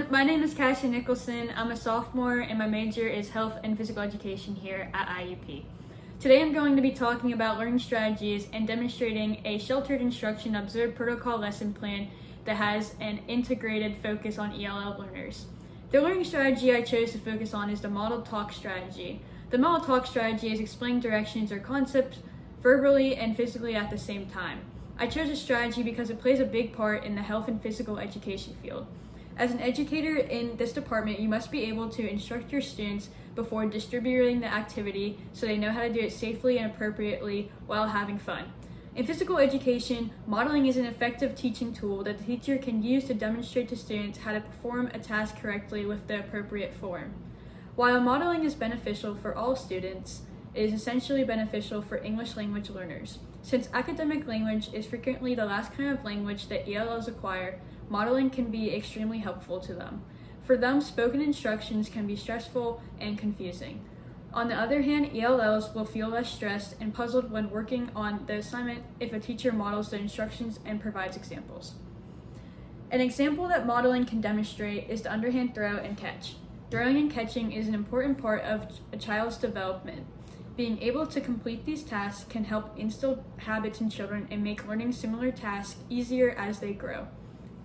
my name is Cassie Nicholson. I'm a sophomore and my major is health and physical education here at IUP. Today I'm going to be talking about learning strategies and demonstrating a sheltered instruction observed protocol lesson plan that has an integrated focus on ELL learners. The learning strategy I chose to focus on is the model talk strategy. The model talk strategy is explaining directions or concepts verbally and physically at the same time. I chose this strategy because it plays a big part in the health and physical education field. As an educator in this department, you must be able to instruct your students before distributing the activity so they know how to do it safely and appropriately while having fun. In physical education, modeling is an effective teaching tool that the teacher can use to demonstrate to students how to perform a task correctly with the appropriate form. While modeling is beneficial for all students, it is essentially beneficial for English language learners. Since academic language is frequently the last kind of language that ELLs acquire, modeling can be extremely helpful to them. For them, spoken instructions can be stressful and confusing. On the other hand, ELLs will feel less stressed and puzzled when working on the assignment if a teacher models the instructions and provides examples. An example that modeling can demonstrate is the underhand throw and catch. Throwing and catching is an important part of a child's development. Being able to complete these tasks can help instill habits in children and make learning similar tasks easier as they grow.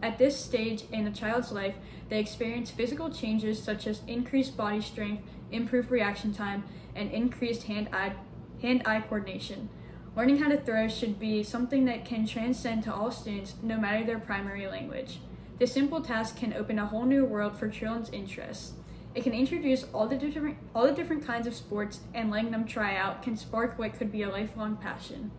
At this stage in a child's life, they experience physical changes such as increased body strength, improved reaction time, and increased hand-eye coordination. Learning how to throw should be something that can transcend to all students, no matter their primary language. This simple task can open a whole new world for children's interests. It can introduce all the different kinds of sports, and letting them try out can spark what could be a lifelong passion.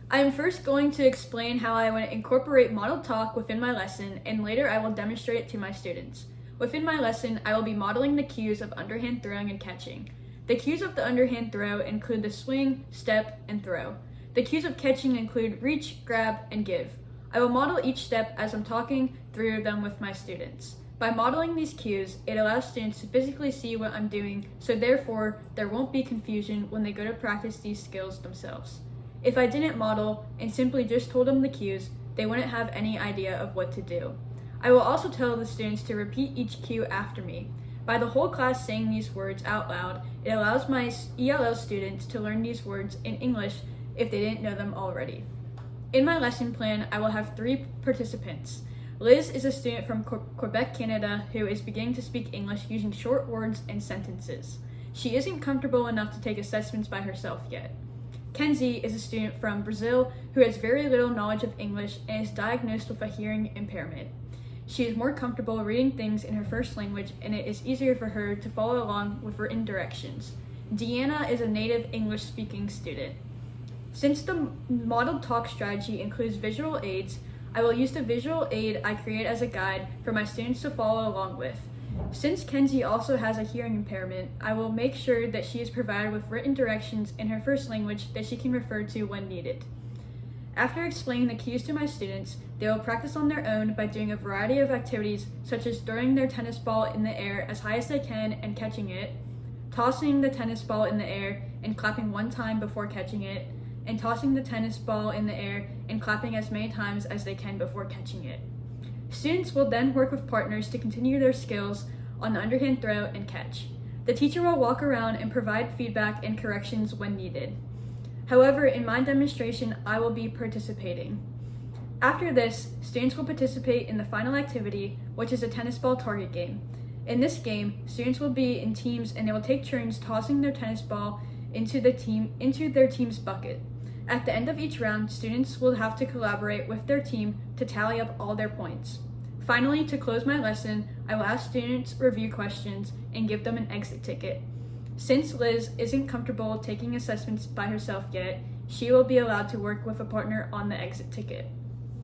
I am first going to explain how I want to incorporate model talk within my lesson, and later I will demonstrate it to my students. Within my lesson, I will be modeling the cues of underhand throwing and catching. The cues of the underhand throw include the swing, step, and throw. The cues of catching include reach, grab, and give. I will model each step as I'm talking through them with my students. By modeling these cues, it allows students to physically see what I'm doing, so therefore there won't be confusion when they go to practice these skills themselves. If I didn't model and simply just told them the cues, they wouldn't have any idea of what to do. I will also tell the students to repeat each cue after me. By the whole class saying these words out loud, it allows my ELL students to learn these words in English if they didn't know them already. In my lesson plan, I will have 3 participants. Liz is a student from Quebec, Canada, who is beginning to speak English using short words and sentences. She isn't comfortable enough to take assessments by herself yet. Kenzie is a student from Brazil who has very little knowledge of English and is diagnosed with a hearing impairment. She is more comfortable reading things in her first language, and it is easier for her to follow along with written directions. Deanna is a native English-speaking student. Since the model talk strategy includes visual aids, I will use the visual aid I create as a guide for my students to follow along with. Since Kenzie also has a hearing impairment, I will make sure that she is provided with written directions in her first language that she can refer to when needed. After explaining the cues to my students, they will practice on their own by doing a variety of activities such as throwing their tennis ball in the air as high as they can and catching it, tossing the tennis ball in the air and clapping 1 time before catching it, and tossing the tennis ball in the air and clapping as many times as they can before catching it. Students will then work with partners to continue their skills on the underhand throw and catch. The teacher will walk around and provide feedback and corrections when needed. However, in my demonstration, I will be participating. After this, students will participate in the final activity, which is a tennis ball target game. In this game, students will be in teams and they will take turns tossing their tennis ball into their team's bucket. At the end of each round, students will have to collaborate with their team to tally up all their points. Finally, to close my lesson, I will ask students review questions and give them an exit ticket. Since Liz isn't comfortable taking assessments by herself yet, she will be allowed to work with a partner on the exit ticket.